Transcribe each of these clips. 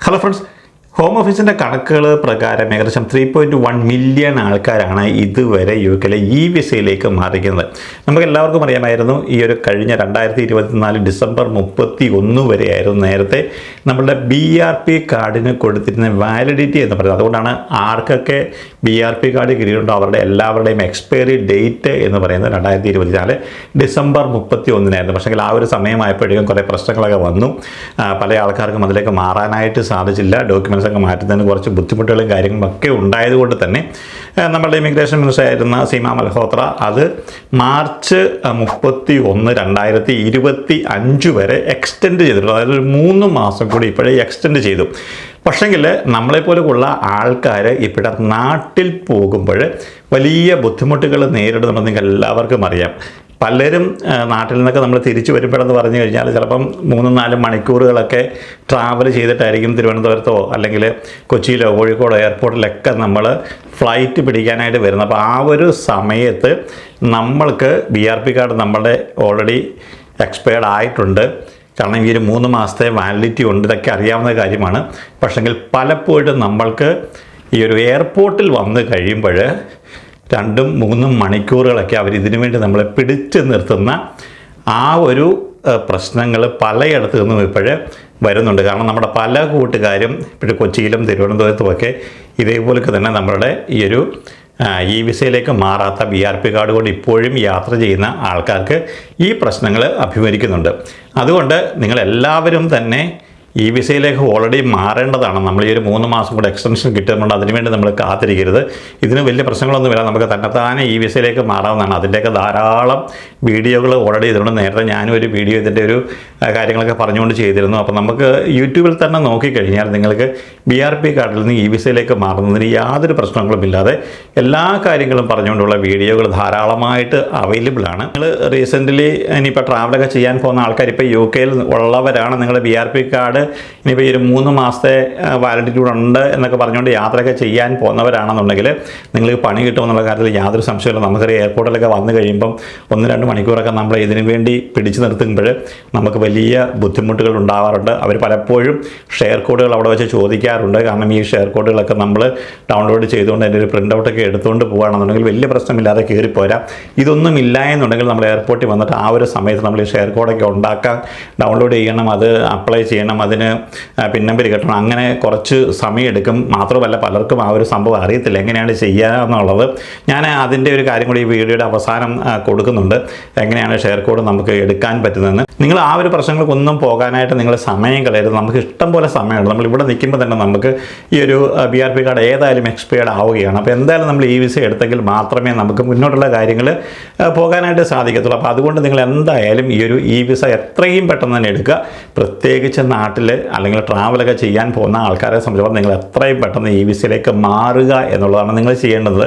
Hello friends, home ഓഫീസിൻ്റെ കണക്കുകൾ പ്രകാരം ഏകദേശം 3.1 മില്യൺ ആൾക്കാരാണ് ഇതുവരെ യു കെയിലെ ഇ വിസയിലേക്ക് മാറിയിരിക്കുന്നത്. നമുക്ക് എല്ലാവർക്കും അറിയാമായിരുന്നു ഈ ഒരു കഴിഞ്ഞ 2024 ഡിസംബർ 31 വരെയായിരുന്നു നേരത്തെ നമ്മളുടെ BRP കാർഡിന് കൊടുത്തിരുന്ന വാലിഡിറ്റി എന്ന് പറയുന്നത്. അതുകൊണ്ടാണ് ആർക്കൊക്കെ BRP കാർഡ് കിട്ടിയിട്ടുണ്ടോ അവരുടെ എല്ലാവരുടെയും എക്സ്പയറി ഡേറ്റ് എന്ന് പറയുന്നത് 2024 ഡിസംബർ 31 പക്ഷേ ആ ഒരു സമയമായപ്പോഴേക്കും കുറേ പ്രശ്നങ്ങളൊക്കെ വന്നു. പല ആൾക്കാർക്കും അതിലേക്ക് മാറാനായിട്ട് സാധിച്ചില്ല. ഡോക്യുമെൻറ്റ്സ് ഒക്കെ മാറ്റുന്നതിന് കുറച്ച് ബുദ്ധിമുട്ടുകളും കാര്യങ്ങളൊക്കെ ഉണ്ടായതുകൊണ്ട് തന്നെ നമ്മളുടെ ഇമിഗ്രേഷൻ മിനിസ്റ്റർ ആയിരുന്ന സീമ മൽഹോത്ര അത് മാർച്ച് 31, 2025 വരെ എക്സ്റ്റെൻഡ് ചെയ്തിട്ടുണ്ട്. അതായത് ഒരു 3 മാസം കൂടി ഇപ്പോഴേ എക്സ്റ്റെൻഡ് ചെയ്തു. പക്ഷെങ്കിൽ നമ്മളെപ്പോലുള്ള ആൾക്കാർ ഇവിടെ നാട്ടിൽ പോകുമ്പോൾ വലിയ ബുദ്ധിമുട്ടുകൾ നേരിടുന്നുണ്ടെന്ന് നിങ്ങൾക്ക് എല്ലാവർക്കും അറിയാം. പലരും നാട്ടിൽ നിന്നൊക്കെ നമ്മൾ തിരിച്ചു വരുമ്പോഴെന്ന് പറഞ്ഞു കഴിഞ്ഞാൽ ചിലപ്പം 3-4 മണിക്കൂറുകളൊക്കെ ട്രാവൽ ചെയ്തിട്ടായിരിക്കും തിരുവനന്തപുരത്തോ അല്ലെങ്കിൽ കൊച്ചിയിലോ കോഴിക്കോടോ എയർപോർട്ടിലൊക്കെ നമ്മൾ ഫ്ലൈറ്റ് പിടിക്കാനായിട്ട് വരുന്നത്. അപ്പോൾ ആ ഒരു സമയത്ത് നമ്മൾക്ക് BRP കാർഡ് നമ്മളുടെ ഓൾറെഡി എക്സ്പയർഡ് ആയിട്ടുണ്ട്. കാരണം ഈ ഒരു 3 മാസത്തെ വാലിഡിറ്റി ഉണ്ട്, ഇതൊക്കെ അറിയാവുന്ന കാര്യമാണ്. പക്ഷെങ്കിൽ പലപ്പോഴും നമ്മൾക്ക് ഈ ഒരു എയർപോർട്ടിൽ വന്ന് കഴിയുമ്പോൾ 2-3 മണിക്കൂറുകളൊക്കെ അവർ ഇതിനു വേണ്ടി നമ്മളെ പിടിച്ചു നിർത്തുന്ന ആ ഒരു പ്രശ്നങ്ങൾ പലയിടത്തു നിന്നും ഇപ്പോഴേ വരുന്നുണ്ട്. കാരണം നമ്മുടെ പല കൂട്ടുകാരും ഇപ്പോഴും കൊച്ചിയിലും തിരുവനന്തപുരത്തുമൊക്കെ ഇതേപോലൊക്കെ തന്നെ നമ്മളുടെ ഈ ഒരു ഈ വിസയിലേക്ക് മാറാത്ത BRP കാർഡ് കൊണ്ട് ഇപ്പോഴും യാത്ര ചെയ്യുന്ന ആൾക്കാർക്ക് ഈ പ്രശ്നങ്ങൾ അഭിമുഖീകരിക്കുന്നുണ്ട്. അതുകൊണ്ട് നിങ്ങളെല്ലാവരും തന്നെ ഈ വിസയിലേക്ക് ഓൾറെഡി മാറേണ്ടതാണ്. നമ്മൾ ഈ ഒരു 3 മാസം കൂടെ എക്സ്റ്റൻഷൻ കിട്ടുന്നുണ്ട്, അതിനുവേണ്ടി നമ്മൾ കാത്തിരിക്കരുത്. ഇതിന് വലിയ പ്രശ്നങ്ങളൊന്നുമില്ല, നമുക്ക് തന്നെത്താനെ ഈ വിസയിലേക്ക് മാറാവുന്നതാണ്. അതിൻ്റെയൊക്കെ ധാരാളം വീഡിയോകൾ ഓൾറെഡി ഇതിനോട് നേരത്തെ ഞാനും ഒരു വീഡിയോ ഇതിൻ്റെ ഒരു കാര്യങ്ങളൊക്കെ പറഞ്ഞുകൊണ്ട് ചെയ്തിരുന്നു. അപ്പോൾ നമുക്ക് യൂട്യൂബിൽ തന്നെ നോക്കിക്കഴിഞ്ഞാൽ നിങ്ങൾക്ക് BRP കാർഡിൽ നിന്ന് ഈ വിസയിലേക്ക് മാറുന്നതിന് യാതൊരു പ്രശ്നങ്ങളുമില്ലാതെ എല്ലാ കാര്യങ്ങളും പറഞ്ഞുകൊണ്ടുള്ള വീഡിയോകൾ ധാരാളമായിട്ട് അവൈലബിൾ ആണ്. നിങ്ങൾ റീസെൻ്റ്ലി ഇനിയിപ്പോൾ ട്രാവലൊക്കെ ചെയ്യാൻ പോകുന്ന ആൾക്കാർ ഇപ്പോൾ UK ഉള്ളവരാണ്. നിങ്ങളുടെ BRP കാർഡ് ഇനിയിപ്പോൾ ഈ ഒരു 3 മാസത്തെ വാലിഡിറ്റി ഉണ്ട് എന്നൊക്കെ പറഞ്ഞുകൊണ്ട് യാത്രയൊക്കെ ചെയ്യാൻ പോകുന്നവരാണെന്നുണ്ടെങ്കിൽ നിങ്ങൾക്ക് പണി കിട്ടുമെന്നുള്ള കാര്യത്തിൽ യാതൊരു സംശയമില്ല. നമുക്കൊരു എയർപോർട്ടിലൊക്കെ വന്നു കഴിയുമ്പം 1-2 മണിക്കൂറൊക്കെ നമ്മൾ ഇതിനു വേണ്ടി പിടിച്ചു നിർത്തുമ്പോൾ നമുക്ക് വലിയ ബുദ്ധിമുട്ടുകൾ ഉണ്ടാവാറുണ്ട്. അവർ പലപ്പോഴും ഷെയർ കോഡുകൾ അവിടെ വെച്ച് ചോദിക്കാറുണ്ട്. കാരണം ഈ ഷെയർ കോഡുകളൊക്കെ നമ്മൾ ഡൗൺലോഡ് ചെയ്തുകൊണ്ട് അതിൻ്റെ ഒരു പ്രിൻ്റ് ഔട്ടൊക്കെ എടുത്തുകൊണ്ട് പോകുകയാണെന്നുണ്ടെങ്കിൽ വലിയ പ്രശ്നമില്ലാതെ കയറിപ്പോരാം. ഇതൊന്നും ഇല്ല എന്നുണ്ടെങ്കിൽ നമ്മൾ എയർപോർട്ടിൽ വന്നിട്ട് ആ ഒരു സമയത്ത് നമ്മൾ ഈ ഷെയർ കോഡൊക്കെ ഉണ്ടാക്കാൻ ഡൗൺലോഡ് ചെയ്യണം, അത് അപ്ലൈ ചെയ്യണം, അതിന് പിൻ നമ്പർ കിട്ടണം, അങ്ങനെ കുറച്ച് സമയമെടുക്കും. മാത്രമല്ല പലർക്കും ആ ഒരു സംഭവം അറിയത്തില്ല എങ്ങനെയാണ് ചെയ്യുക എന്നുള്ളത്. ഞാൻ അതിൻ്റെ ഒരു കാര്യം കൂടി ഈ വീഡിയോയുടെ അവസാനം കൊടുക്കുന്നുണ്ട്, എങ്ങനെയാണ് ഷെയർ കോഡ് നമുക്ക് എടുക്കാൻ പറ്റുന്നതെന്ന്. നിങ്ങൾ ആ ഒരു പ്രശ്നങ്ങൾക്കൊന്നും പോകാനായിട്ട് നിങ്ങൾ സമയം കളയരുത്. നമുക്ക് ഇഷ്ടം പോലെ സമയമുണ്ട്. നമ്മൾ ഇവിടെ നിൽക്കുമ്പോൾ തന്നെ നമുക്ക് ഈ ഒരു BRP കാർഡ് ഏതായാലും എക്സ്പയർഡ് ആവുകയാണ്. അപ്പോൾ എന്തായാലും നമ്മൾ ഈ വിസ എടുത്തെങ്കിൽ മാത്രമേ നമുക്ക് മുന്നോട്ടുള്ള കാര്യങ്ങൾ പോകാനായിട്ട് സാധിക്കത്തുള്ളൂ. അപ്പോൾ അതുകൊണ്ട് നിങ്ങൾ എന്തായാലും ഈ ഒരു വിസ എത്രയും പെട്ടെന്ന് തന്നെ എടുക്കുക. പ്രത്യേകിച്ച് നാട്ടിൽ അല്ലെങ്കിൽ ട്രാവലൊക്കെ ചെയ്യാൻ പോകുന്ന ആൾക്കാരെ സംബന്ധിച്ചിടത്തോളം നിങ്ങൾ എത്രയും പെട്ടെന്ന് ഈ വിസയിലേക്ക് മാറുക എന്നുള്ളതാണ് നിങ്ങൾ ചെയ്യേണ്ടത്.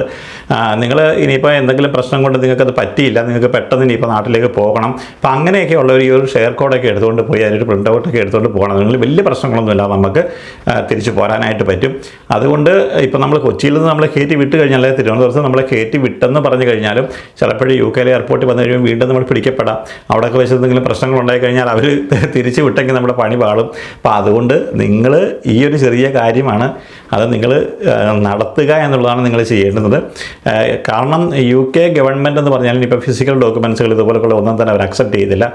നിങ്ങൾ ഇനിയിപ്പോൾ എന്തെങ്കിലും പ്രശ്നം കൊണ്ട് നിങ്ങൾക്കത് പറ്റിയില്ല, നിങ്ങൾക്ക് പെട്ടെന്ന് ഇനിയിപ്പോൾ നാട്ടിലേക്ക് പോകണം, അപ്പോൾ അങ്ങനെയൊക്കെ ഉള്ള ഈ ഒരു ഷെയർ കോഡൊക്കെ എടുത്തുകൊണ്ട് പോയി അതിനൊരു പ്രിൻ്റ് ഔട്ടൊക്കെ എടുത്തുകൊണ്ട് പോകണം. നിങ്ങൾ വലിയ പ്രശ്നങ്ങളൊന്നുമില്ല, നമുക്ക് തിരിച്ചു പോരാനായിട്ട് പറ്റും. അതുകൊണ്ട് ഇപ്പോൾ നമ്മൾ കൊച്ചിയിൽ നിന്ന് നമ്മളെ കയറ്റി വിട്ട് കഴിഞ്ഞാൽ തിരുവനന്തപുരത്ത് നമ്മളെ കയറ്റി വിട്ടെന്ന് പറഞ്ഞു കഴിഞ്ഞാലും ചിലപ്പോഴും UK എയർപോർട്ടിൽ വന്നു കഴിയുമ്പോൾ വീണ്ടും നമ്മൾ പിടിക്കപ്പെടാം. അവിടെയൊക്കെ വെച്ച് എന്തെങ്കിലും പ്രശ്നങ്ങൾ ഉണ്ടായി കഴിഞ്ഞാൽ അവർ തിരിച്ച് വിട്ടെങ്കിൽ നമ്മുടെ പണി പാളും. അപ്പോൾ അതുകൊണ്ട് നിങ്ങൾ ഈ ഒരു ചെറിയ കാര്യമാണ് അത് നിങ്ങൾ നടത്തുക എന്നുള്ളതാണ് നിങ്ങൾ ചെയ്യേണ്ടത്. കാരണം UK ഗവൺമെൻറ് എന്ന് പറഞ്ഞാൽ ഇപ്പോൾ ഫിസിക്കൽ ഡോക്യുമെൻറ്റ്സുകൾ ഇതുപോലെയുള്ള ഒന്നും തന്നെ അവർ അക്സെപ്റ്റ് ചെയ്തില്ല,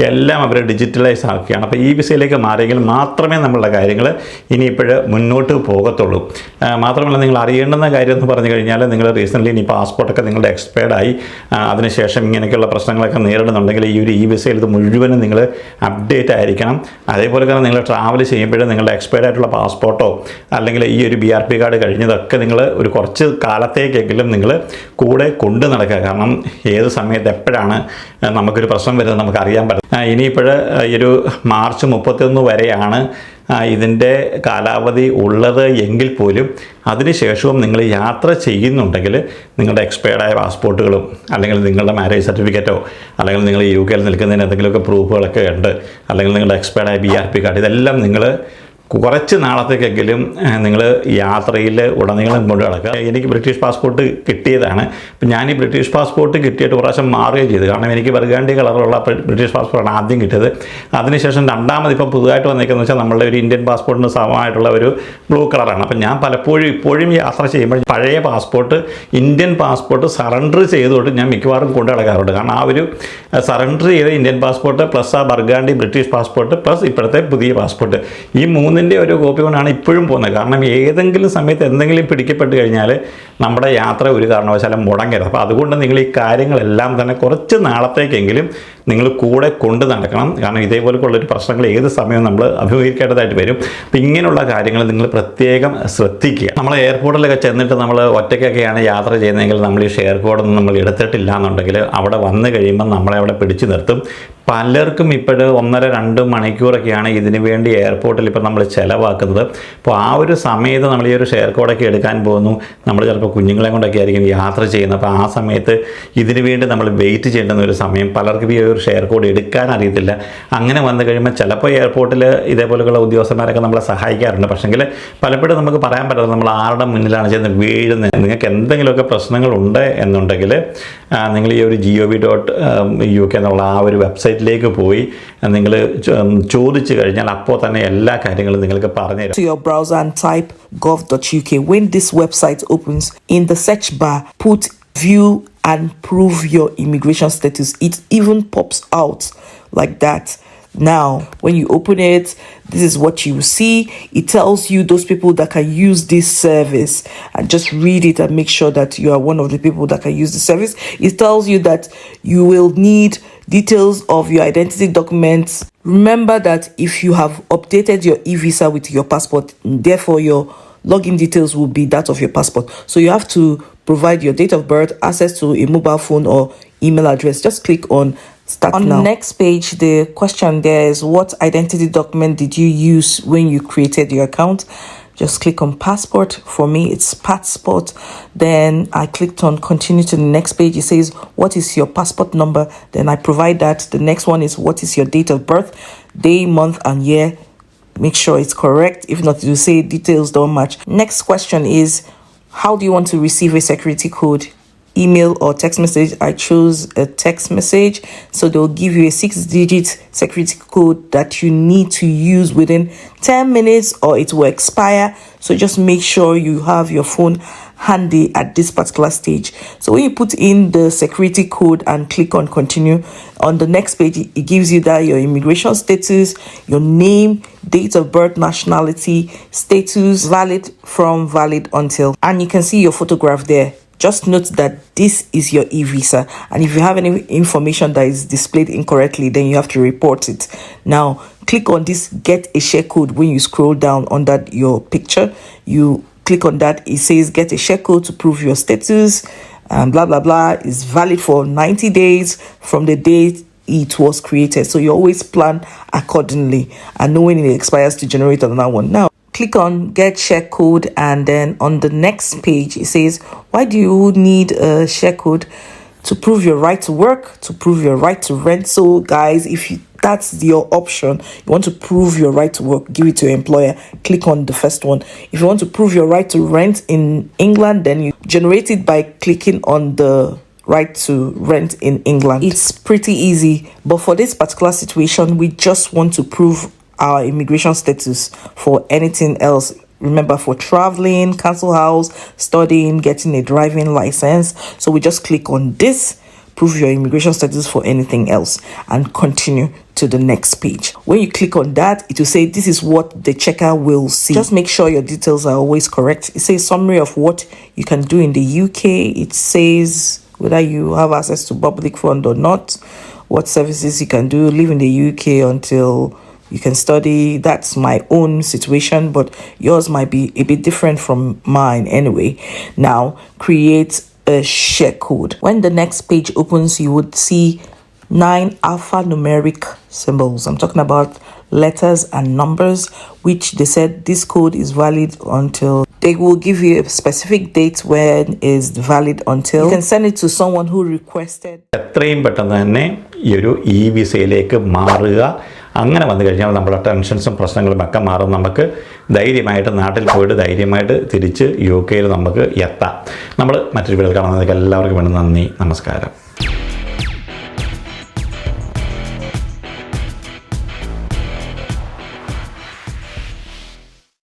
എല്ലാം അവർ ഡിജിറ്റലൈസ് ആക്കുകയാണ്. അപ്പോൾ ഈ വിസയിലേക്ക് മാറിയെങ്കിൽ മാത്രമേ നമ്മളുടെ കാര്യങ്ങൾ ഇനിയിപ്പോൾ മുന്നോട്ട് പോകത്തുള്ളൂ. മാത്രമല്ല നിങ്ങൾ അറിയേണ്ടുന്ന കാര്യം എന്ന് പറഞ്ഞു കഴിഞ്ഞാൽ നിങ്ങൾ റീസെൻ്റ്ലി ഇനി പാസ്പോർട്ടൊക്കെ നിങ്ങളുടെ എക്സ്പയർഡ് ആയി അതിനുശേഷം ഇങ്ങനെയൊക്കെയുള്ള പ്രശ്നങ്ങളൊക്കെ നേരിടുന്നുണ്ടെങ്കിൽ ഈ ഒരു വിസയിൽ ഇത് മുഴുവനും നിങ്ങൾ അപ്ഡേറ്റ് ആയിരിക്കണം. അതേപോലെ തന്നെ നിങ്ങൾ ട്രാവൽ ചെയ്യുമ്പോഴും നിങ്ങളുടെ എക്സ്പയർഡ് ആയിട്ടുള്ള പാസ്പോർട്ടോ അല്ലെങ്കിൽ ഈ ഒരു BRP കാർഡ് കഴിഞ്ഞതൊക്കെ നിങ്ങൾ ഒരു കുറച്ച് കാലത്തേക്കെങ്കിലും നിങ്ങൾ കൂടെ കൊണ്ടു നടക്കുക. കാരണം ഏത് സമയത്ത് എപ്പോഴാണ് നമുക്കൊരു പ്രശ്നം വരുന്നത് നമുക്ക് അറിയാൻ പറ്റും. ഇനിയിപ്പോൾ ഈ ഒരു മാർച്ച് 31 വരെയാണ് ഇതിൻ്റെ കാലാവധി ഉള്ളത് എങ്കിൽ പോലും അതിനുശേഷവും നിങ്ങൾ യാത്ര ചെയ്യുന്നുണ്ടെങ്കിൽ നിങ്ങളുടെ എക്സ്പയർഡായ പാസ്പോർട്ടുകളും അല്ലെങ്കിൽ നിങ്ങളുടെ മാരേജ് സർട്ടിഫിക്കറ്റോ അല്ലെങ്കിൽ നിങ്ങൾ UK നിൽക്കുന്നതിന് എന്തെങ്കിലുമൊക്കെ പ്രൂഫുകളൊക്കെ ഉണ്ട് അല്ലെങ്കിൽ നിങ്ങളുടെ എക്സ്പയർഡായ BRP കാർഡ് ഇതെല്ലാം നിങ്ങൾ കുറച്ച് നാളത്തേക്കെങ്കിലും നിങ്ങൾ യാത്രയിൽ ഉടനീളം കൊണ്ട് നടക്കുക. എനിക്ക് ബ്രിട്ടീഷ് പാസ്പോർട്ട് കിട്ടിയതാണ്. അപ്പം ഞാൻ ഈ ബ്രിട്ടീഷ് പാസ്പോർട്ട് കിട്ടിയിട്ട് പ്രാവശ്യം മാറുകയും ചെയ്തു. കാരണം എനിക്ക് ബർഗാണ്ടി കളറുള്ള ബ്രിട്ടീഷ് പാസ്പോർട്ടാണ് ആദ്യം കിട്ടിയത്. അതിനുശേഷം രണ്ടാമത് ഇപ്പം പുതുതായിട്ട് വന്നിരിക്കുന്നത് വെച്ചാൽ നമ്മളുടെ ഒരു ഇന്ത്യൻ പാസ്പോർട്ടിന് സമമായിട്ടുള്ള ഒരു ബ്ലൂ കളറാണ്. അപ്പം ഞാൻ പലപ്പോഴും ഇപ്പോഴും യാത്ര ചെയ്യുമ്പോൾ പഴയ പാസ്പോർട്ട് ഇന്ത്യൻ പാസ്പോർട്ട് സറണ്ടർ ചെയ്തുകൊണ്ട് ഞാൻ മിക്കവാറും കൊണ്ട് നടക്കാറുണ്ട്. കാരണം ആ ഒരു സറണ്ടർ ചെയ്ത ഇന്ത്യൻ പാസ്പോർട്ട് പ്ലസ് ആ ബർഗാണ്ടി ബ്രിട്ടീഷ് പാസ്പോർട്ട് പ്ലസ് ഇപ്പോഴത്തെ പുതിയ പാസ്പോർട്ട്, ഈ മൂന്നിൻ്റെ ഒരു കോപ്പി കൊണ്ടാണ് ഇപ്പോഴും പോകുന്നത്. കാരണം ഏതെങ്കിലും സമയത്ത് എന്തെങ്കിലും പിടിക്കപ്പെട്ട് കഴിഞ്ഞാൽ നമ്മുടെ യാത്ര ഒരു കാരണവശാലും മുടങ്ങരുത്. അപ്പോൾ അതുകൊണ്ട് നിങ്ങൾ ഈ കാര്യങ്ങളെല്ലാം തന്നെ കുറച്ച് നാളത്തേക്കെങ്കിലും നിങ്ങൾ കൂടെ കൊണ്ട് നടക്കണം. കാരണം ഇതേപോലെയുള്ളൊരു പ്രശ്നങ്ങൾ ഏത് സമയവും നമ്മൾ അഭിമുഖീകരിക്കേണ്ടതായിട്ട് വരും. അപ്പോൾ ഇങ്ങനെയുള്ള കാര്യങ്ങൾ നിങ്ങൾ പ്രത്യേകം ശ്രദ്ധിക്കുക. നമ്മൾ എയർപോർട്ടിലൊക്കെ ചെന്നിട്ട് നമ്മൾ ഒറ്റയ്ക്കൊക്കെയാണ് യാത്ര ചെയ്യുന്നതെങ്കിൽ നമ്മൾ ഈ ഷെയർ കോഡൊന്നും നമ്മൾ എടുത്തിട്ടില്ല എന്നുണ്ടെങ്കിൽ അവിടെ വന്നു കഴിയുമ്പോൾ നമ്മളെ അവിടെ പിടിച്ചു നിർത്തും. പലർക്കും ഇപ്പോൾ 1.5-2 മണിക്കൂറൊക്കെയാണ് ഇതിനു വേണ്ടി എയർപോർട്ടിൽ ഇപ്പോൾ നമ്മൾ ചിലവാക്കുന്നത്. അപ്പോൾ ആ ഒരു സമയത്ത് നമ്മൾ ഈ ഒരു ഷെയർ കോഡൊക്കെ എടുക്കാൻ പോകുന്നു, നമ്മൾ ചിലപ്പോൾ കുഞ്ഞുങ്ങളെ കൊണ്ടൊക്കെ ആയിരിക്കും യാത്ര ചെയ്യുന്നത്. അപ്പോൾ ആ സമയത്ത് ഇതിനു വേണ്ടി നമ്മൾ വെയിറ്റ് ചെയ്യേണ്ടുന്ന ഒരു സമയം, പലർക്കും ഈ ഒരു ഷെയർ കോഡ് എടുക്കാൻ അറിയത്തില്ല. അങ്ങനെ വന്നു കഴിയുമ്പോൾ ചിലപ്പോൾ എയർപോർട്ടിൽ ഇതേപോലെയുള്ള ഉദ്യോഗസ്ഥന്മാരൊക്കെ നമ്മളെ സഹായിക്കാറുണ്ട്. പക്ഷേങ്കിൽ പലപ്പോഴും നമുക്ക് പറയാൻ പറ്റാതെ നമ്മൾ ആരുടെ മുന്നിലാണ് ചെന്ന് വീഴുന്നത്. നിങ്ങൾക്ക് എന്തെങ്കിലുമൊക്കെ പ്രശ്നങ്ങളുണ്ട് എന്നുണ്ടെങ്കിൽ നിങ്ങൾ ഈ ഒരു gov.uk എന്നുള്ള ആ ഒരു വെബ്സൈറ്റിലേക്ക് പോയി നിങ്ങൾ ചോദിച്ചു കഴിഞ്ഞാൽ അപ്പോൾ തന്നെ എല്ലാ കാര്യങ്ങളും നിങ്ങൾക്ക് പറഞ്ഞു തരും. To your browser and type gov.uk. When this website opens, in the search bar, put view and prove your immigration status. It even pops out like that. Now, when you open it, this is what you see. It tells you those people that can use this service, and just read it and make sure that you are one of the people that can use the service. It tells you that you will need details of your identity documents. Remember that if you have updated your e-visa with your passport, therefore your login details will be that of your passport. So you have to provide your date of birth, access to a mobile phone or email address. Just click on Start on now. The next page, the question there is, what identity document did you use when you created your account? Just click on passport. For me, it's passport. Then I clicked on continue to the next page. It says, what is your passport number? Then I provide that. The next one is, what is your date of birth? Day, month, and year. Make sure it's correct. If not, you say details don't match. Next question is, how do you want to receive a security code? Email or text message. I chose a text message, so they'll give you a 6-digit security code that you need to use within 10 minutes or it will expire. So just make sure you have your phone handy at this particular stage. So when you put in the security code and click on continue, on the next page it gives you that your immigration status, your name, date of birth, nationality, status, valid from, valid until, and you can see your photograph there. Just note that this is your e-visa, and if you have any information that is displayed incorrectly, then you have to report it. Now, click on this get a share code. When you scroll down under your picture, you click on that. It says get a share code to prove your status, and blah blah blah. Is valid for 90 days from the date it was created. So you always plan accordingly and know when it expires to generate another one. Now, click on get share code, and then on the next page it says, why do you need a share code? To prove your right to work, to prove your right to rent. So guys, if that's your option, you want to prove your right to work, give it to your employer, click on the first one. If you want to prove your right to rent in England, then you generate it by clicking on the right to rent in England. It's pretty easy, but for this particular situation, we just want to prove our immigration status. For anything else, remember, for traveling, council house, studying, getting a driving license, so we just click on this, prove your immigration status. For anything else, and continue to the next page. When you click on that, it will say this is what the checker will see. Just make sure your details are always correct. It says summary of what you can do in the UK. It says whether you have access to public fund or not, what services you can do, live in the UK until you can study. That's my own situation, but yours might be a bit different from mine anyway. Now, create a share code. When the next page opens, you would see 9 alphanumeric symbols. I'm talking about letters and numbers, which they said this code is valid until. They will give you a specific date when is valid until. You can send it to someone who requested. എത്രയും പെട്ടെന്ന് തന്നെ ഈ ഒരു E വിസയിലേക്ക് മാറുക. അങ്ങനെ വന്നു കഴിഞ്ഞാൽ നമ്മുടെ ടെൻഷൻസും പ്രശ്നങ്ങളും ഒക്കെ മാറും. നമുക്ക് ധൈര്യമായിട്ട് നാട്ടിൽ പോയിട്ട് ധൈര്യമായിട്ട് തിരിച്ച് UK നമുക്ക് എത്താം. നമ്മൾ മറ്റൊരു വീഡിയോയിൽ കാണുന്നതൊക്കെ എല്ലാവർക്കും വേണ്ടി നന്ദി, നമസ്കാരം.